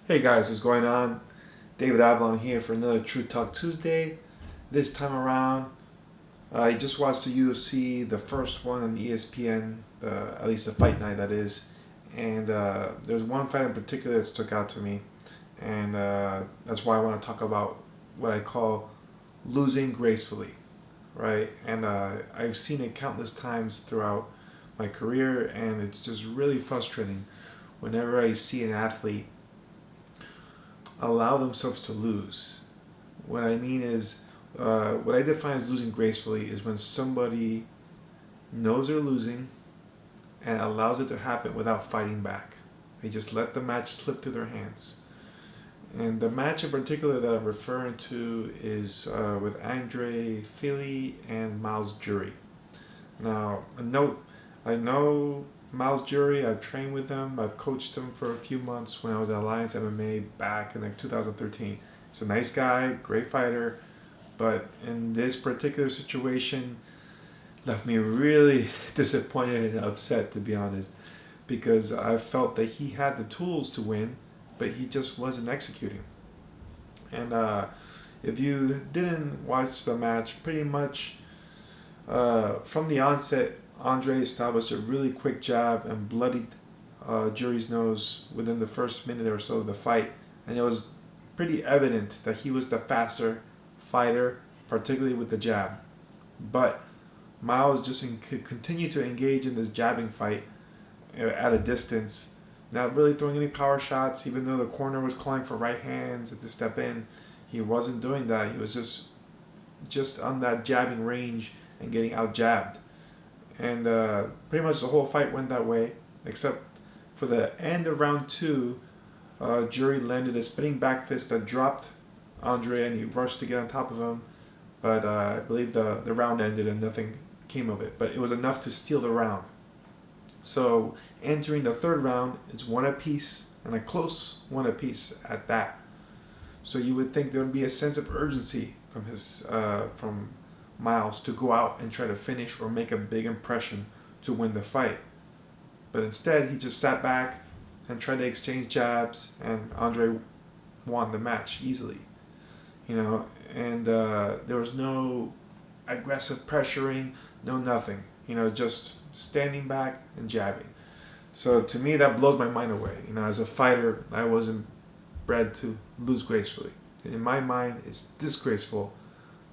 Hey guys, what's going on? David Avellan here for another True Talk Tuesday. This time around, I just watched the UFC, the first one on ESPN, at least the fight night that is. And there's one fight in particular that stuck out to me. And that's why I want to talk about what I call losing gracefully, right? And I've seen it countless times throughout my career, and it's just really frustrating whenever I see an athlete allow themselves to lose. What I mean is, what I define as losing gracefully is when somebody knows they're losing and allows it to happen without fighting back. They just let the match slip through their hands. And the match in particular that I'm referring to is with Andre Fili and Myles Jury. Now, a note, I know Myles Jury. I've trained with him. I've coached him for a few months when I was at Alliance MMA back in like 2013. He's a nice guy, great fighter, but in this particular situation, left me really disappointed and upset, to be honest, because I felt that he had the tools to win, but he just wasn't executing. And if you didn't watch the match, pretty much from the onset, Andre established a really quick jab and bloodied Jury's nose within the first minute or so of the fight. And it was pretty evident that he was the faster fighter, particularly with the jab. But Myles just continued to engage in this jabbing fight at a distance, not really throwing any power shots, even though the corner was calling for right hands to step in. He wasn't doing that. He was just on that jabbing range and getting out jabbed. And pretty much the whole fight went that way, except for the end of round two. Jury landed a spinning back fist that dropped Andre, and he rushed to get on top of him. But I believe the round ended and nothing came of it. But it was enough to steal the round. So entering the third round, it's one apiece, and a close one apiece at that. So you would think there would be a sense of urgency from Myles to go out and try to finish or make a big impression to win the fight. But instead, he just sat back and tried to exchange jabs, and Andre won the match easily. And there was no aggressive pressuring, no nothing. Just standing back and jabbing. So to me, that blows my mind away. As a fighter, I wasn't bred to lose gracefully. In my mind, it's disgraceful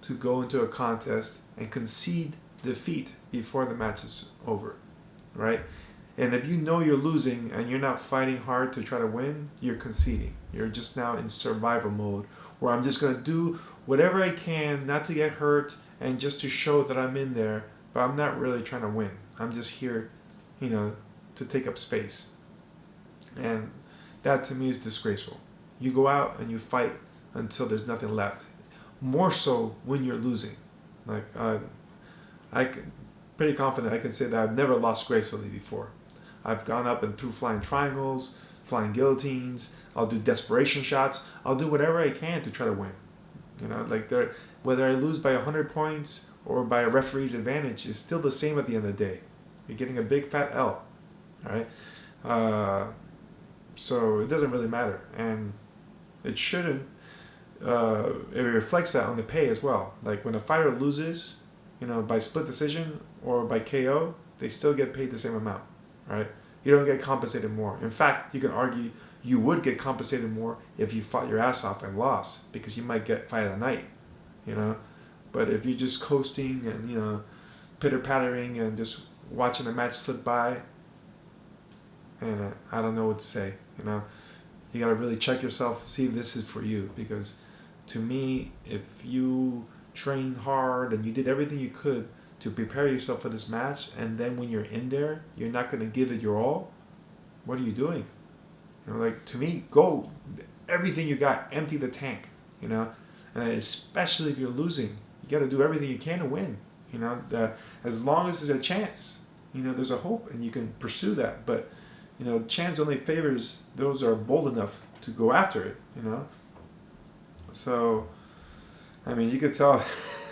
to go into a contest and concede defeat before the match is over, right? And if you know you're losing and you're not fighting hard to try to win, you're conceding. You're just now in survival mode, where I'm just going to do whatever I can not to get hurt and just to show that I'm in there, but I'm not really trying to win. I'm just here, to take up space. And that to me is disgraceful. You go out and you fight until there's nothing left. More so when you're losing. Like I'm pretty confident I can say that I've never lost gracefully before. I've gone up and threw flying triangles, flying guillotines. I'll do desperation shots. I'll do whatever I can to try to win. Whether I lose by 100 points or by a referee's advantage, it's still the same at the end of the day. You're getting a big fat L, all right? So it doesn't really matter, and it shouldn't. It reflects that on the pay as well. Like when a fighter loses, by split decision or by KO, they still get paid the same amount, right? You don't get compensated more. In fact, you can argue you would get compensated more if you fought your ass off and lost, because you might get fight of the night, But if you're just coasting and pitter-pattering and just watching the match slip by, and I don't know what to say, You gotta really check yourself to see if this is for you, because to me, if you trained hard and you did everything you could to prepare yourself for this match, and then when you're in there, you're not gonna give it your all, what are you doing? To me, go everything you got, empty the tank, and especially if you're losing, you gotta do everything you can to win, as long as there's a chance, there's a hope and you can pursue that, but chance only favors those who are bold enough to go after it, So, you could tell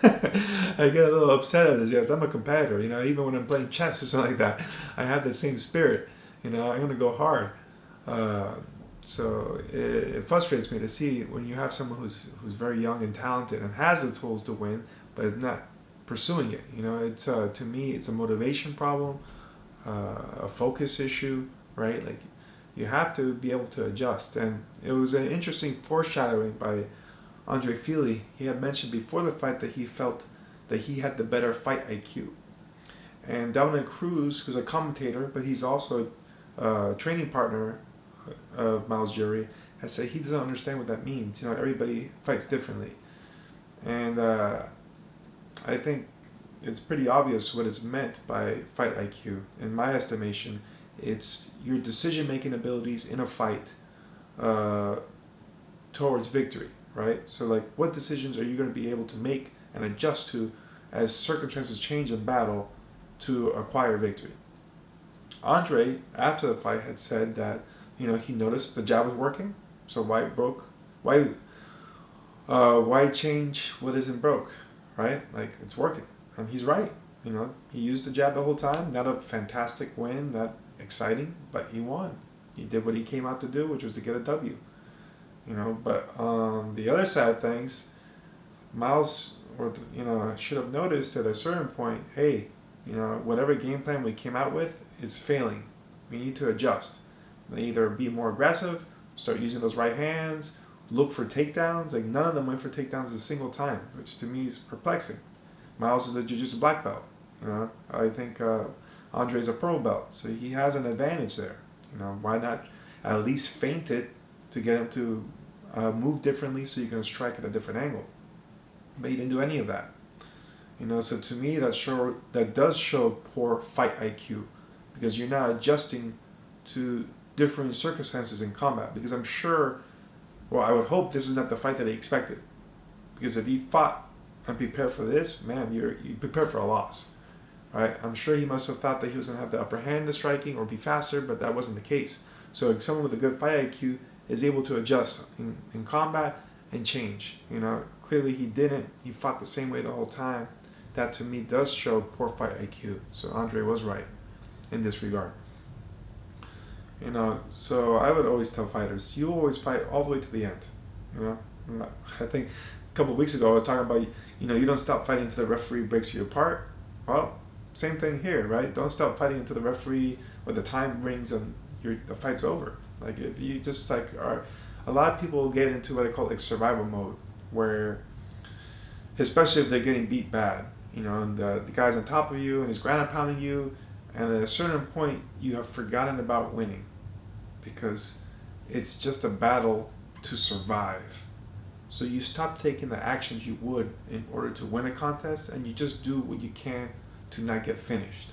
I get a little upset at this. Yes, I'm a competitor, even when I'm playing chess or something like that, I have the same spirit, I'm going to go hard. So it frustrates me to see when you have someone who's very young and talented and has the tools to win, but is not pursuing it. It's to me it's a motivation problem, a focus issue, right? Like you have to be able to adjust. And it was an interesting foreshadowing by Andre Fili. He had mentioned before the fight that he felt that he had the better fight IQ. And Dominic Cruz, who's a commentator, but he's also a training partner of Myles Jury, has said he doesn't understand what that means. Everybody fights differently. And I think it's pretty obvious what it's meant by fight IQ. In my estimation, it's your decision-making abilities in a fight towards victory, right? So like, what decisions are you going to be able to make and adjust to as circumstances change in battle to acquire victory? Andre, after the fight, had said that he noticed the jab was working, so why change what isn't broke, right? Like, it's working, and he's right. He used the jab the whole time. Not a fantastic win, not exciting, but he won. He did what he came out to do, which was to get a W. But on the other side of things, Myles, should have noticed at a certain point, hey, whatever game plan we came out with is failing. We need to adjust. Either be more aggressive, start using those right hands, look for takedowns. Like, none of them went for takedowns a single time, which to me is perplexing. Myles is a jiu-jitsu black belt. I think Andre's a purple belt, so he has an advantage there. Why not at least feint it to get him to move differently so you can strike at a different angle? But he didn't do any of that. So to me that does show poor fight IQ, because you're not adjusting to differing circumstances in combat. Because I'm sure, I would hope this is not the fight that he expected. Because if he fought and prepared for this, man, you prepare for a loss, right? I'm sure he must have thought that he was going to have the upper hand in the striking or be faster, but that wasn't the case. So someone with a good fight IQ is able to adjust in combat and change. Clearly he didn't. He fought the same way the whole time. That to me does show poor fight IQ. So Andre was right in this regard. So I would always tell fighters, you always fight all the way to the end. I think a couple of weeks ago I was talking about, you don't stop fighting until the referee breaks you apart. Well, same thing here, right? Don't stop fighting until the referee or the time rings and the fight's over. Like, if you just are, a lot of people get into what I call survival mode, where, especially if they're getting beat bad, and the guy's on top of you and he's ground and pounding you, and at a certain point you have forgotten about winning, because it's just a battle to survive. So you stop taking the actions you would in order to win a contest, and you just do what you can to not get finished.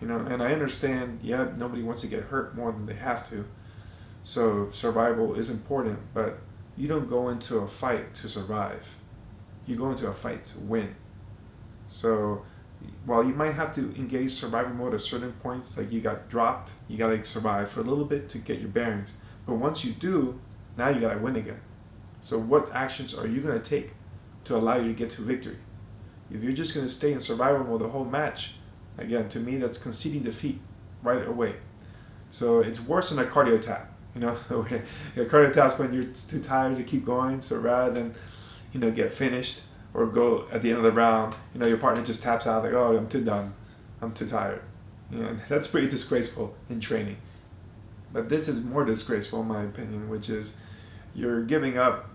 And I understand, nobody wants to get hurt more than they have to, so survival is important, but you don't go into a fight to survive. You go into a fight to win. So while you might have to engage survival mode at certain points, like you got dropped, you gotta survive for a little bit to get your bearings. But once you do, now you gotta win again. So what actions are you gonna take to allow you to get to victory? If you're just gonna stay in survival mode the whole match, again, to me that's conceding defeat right away. So it's worse than a cardio tap. A cardio tap's when you're too tired to keep going. So rather than, get finished or go at the end of the round, your partner just taps out like, oh, I'm too done, I'm too tired. That's pretty disgraceful in training. But this is more disgraceful in my opinion, which is you're giving up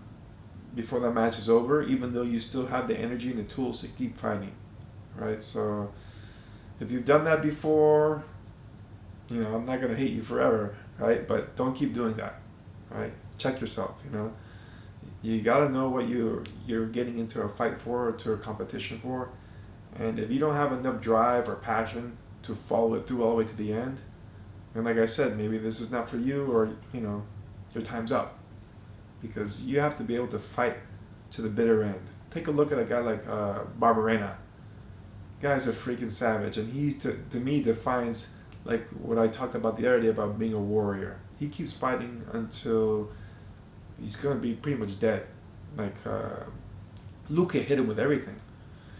before the match is over, even though you still have the energy and the tools to keep fighting, right? So if you've done that before, I'm not gonna hate you forever, right? But don't keep doing that, right? Check yourself. You gotta know what you're getting into a fight for or to a competition for, and if you don't have enough drive or passion to follow it through all the way to the end, and like I said, maybe this is not for you, or your time's up, because you have to be able to fight to the bitter end. Take a look at a guy like Barberena. Guy's a freaking savage, and he to me defines like what I talked about the other day about being a warrior. He keeps fighting until he's going to be pretty much dead. Like Luke hit him with everything,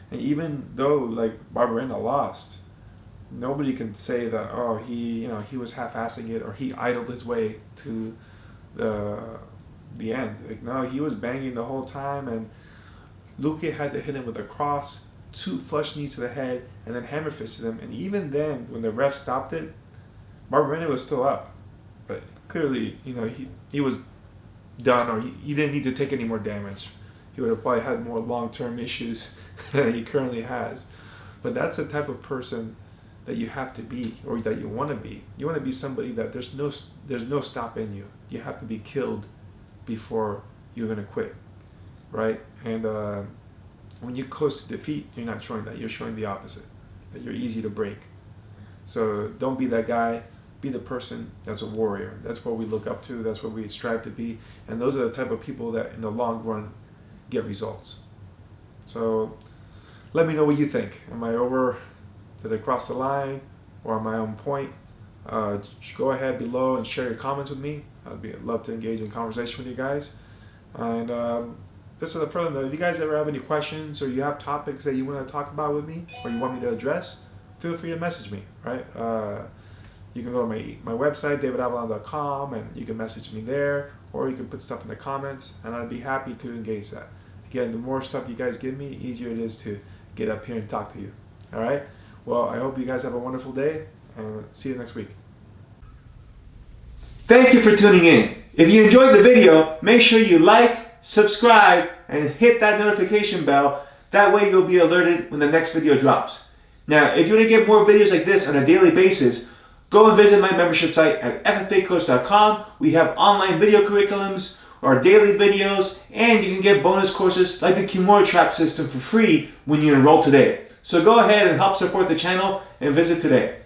and even though like Barberena lost, nobody can say that he was half-assing it or he idled his way to the end. Like, no, he was banging the whole time, and Luque had to hit him with a cross, 2 flush knees to the head, and then hammer fisted him. And even then, when the ref stopped it, Barberena was still up. But clearly, he was done, or he didn't need to take any more damage. He would have probably had more long-term issues than he currently has. But that's the type of person that you have to be, or that you want to be. You want to be somebody that there's no stopping you. You have to be killed before you're going to quit, right? And when you're close to defeat, you're not showing that. You're showing the opposite, that you're easy to break. So don't be that guy. Be the person that's a warrior. That's what we look up to. That's what we strive to be. And those are the type of people that in the long run get results. So let me know what you think. Am I over? Did I cross the line? Or am I on point? Go ahead below and share your comments with me. I'd love to engage in conversation with you guys. And just as a further note, if you guys ever have any questions, or you have topics that you want to talk about with me, or you want me to address, feel free to message me, right? You can go to my website, davidavellan.com, and you can message me there, or you can put stuff in the comments, and I'd be happy to engage that. Again, the more stuff you guys give me, the easier it is to get up here and talk to you. All right? Well, I hope you guys have a wonderful day, and see you next week. Thank you for tuning in. If you enjoyed the video, make sure you like, subscribe, and hit that notification bell. That way you'll be alerted when the next video drops. Now, if you want to get more videos like this on a daily basis, go and visit my membership site at ffacoach.com. We have online video curriculums, our daily videos, and you can get bonus courses like the Kimura Trap system for free when you enroll today. So go ahead and help support the channel and visit today.